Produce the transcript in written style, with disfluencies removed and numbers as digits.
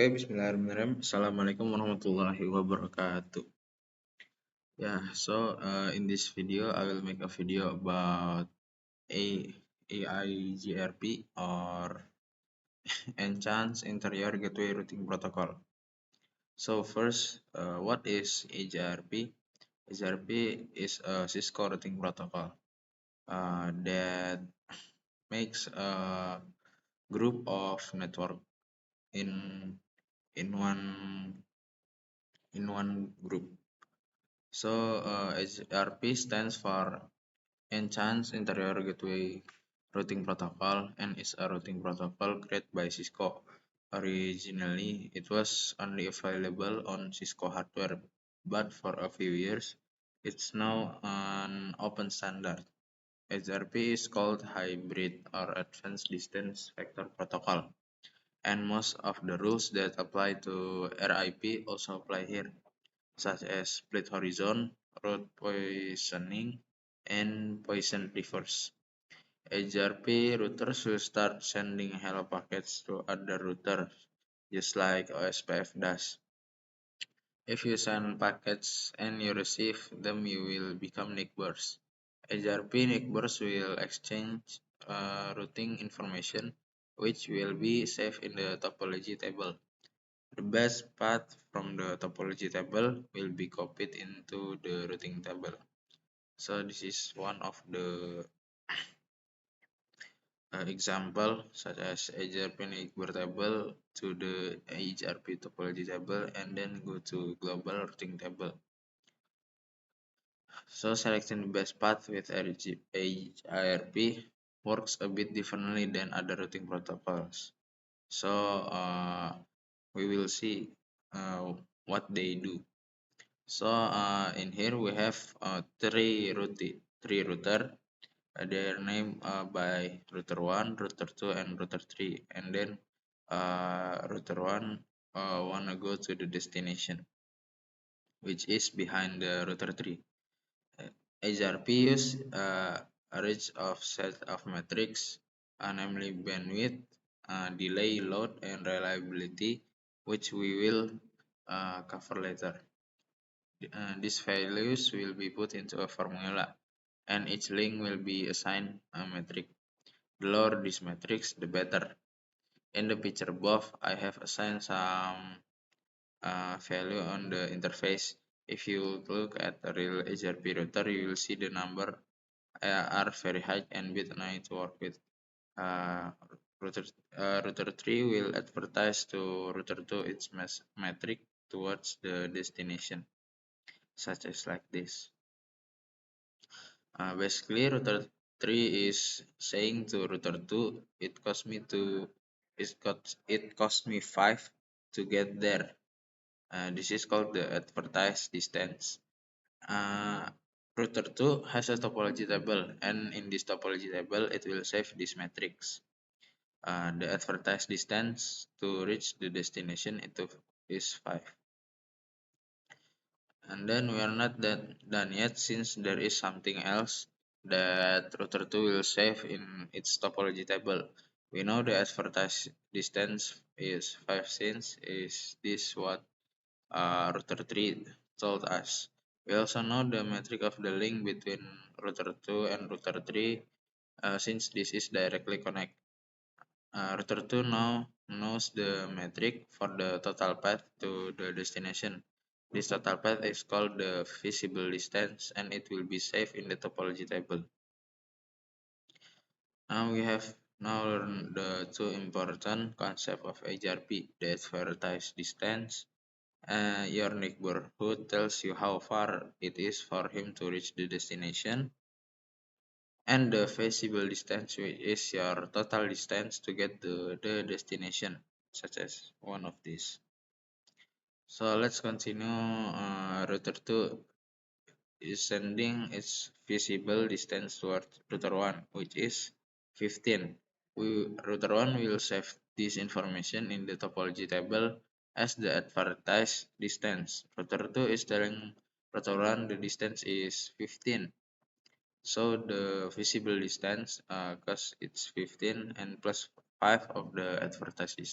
Oke, bismillahirrahmanirrahim. Assalamualaikum warahmatullahi wabarakatuh. In this video, I will make a video about AIGRP or Enhanced Interior Gateway Routing Protocol. So first, what is AIGRP? AIGRP is a Cisco routing protocol that makes a group of network in one group. So HRP stands for Enhanced Interior Gateway Routing Protocol and is a routing protocol created by Cisco. Originally, it was only available on Cisco hardware, but for a few years, it's now an open standard. HRP is called Hybrid or Advanced Distance Vector Protocol, and most of the rules that apply to RIP also apply here, such as split horizon, route poisoning, and poison reverse. HRP routers will start sending hello packets to other routers, just like OSPF does. If you send packets and you receive them, you will become neighbors. HRP neighbors will exchange routing information, which will be saved in the topology table. The best path from the topology table will be copied into the routing table. So this is one of the example, such as HRP neighbor table to the HRP topology table, and then go to global routing table. So selecting the best path with HIRP works a bit differently than other routing protocols. So we will see what they do. So in here we have three router. They are named by router 1, router 2, and router 3. And then router 1 wanna go to the destination, which is behind the router 3. HRP use a range of set of metrics, namely bandwidth, delay, load, and reliability, which we will cover later. These values will be put into a formula, and each link will be assigned a metric. The lower these metrics, the better. In the picture above, I have assigned some value on the interface. If you look at the real HRP router, you will see the number are very high and bit annoying to work with. Router 3 will advertise to router 2 its metric towards the destination, such as like this. Basically, router 3 is saying to router 2, it cost me 5 to get there. This is called the advertised distance. Router 2 has a topology table, and in this topology table, it will save these metrics. The advertised distance to reach the destination is 5. And then we are not done yet, since there is something else that router 2 will save in its topology table. We know the advertised distance is 5, since is this what router 3 told us. We also know the metric of the link between router 2 and router 3 since this is directly connect. Router 2 now knows the metric for the total path to the destination. This total path is called the visible distance, and it will be saved in the topology table. Now we have learned the two important concepts of HRP, the advertised distance. Your neighborhood tells you how far it is for him to reach the destination, and the visible distance, which is your total distance to get to the destination, such as one of these. So let's continue. Router 2 is sending its visible distance toward router 1, which is 15. Router 1 will save this information in the topology table as the advertised distance. Router 2 is telling router 1 the distance is 15. So the visible distance, because it's 15 and plus 5 of the advertised distance.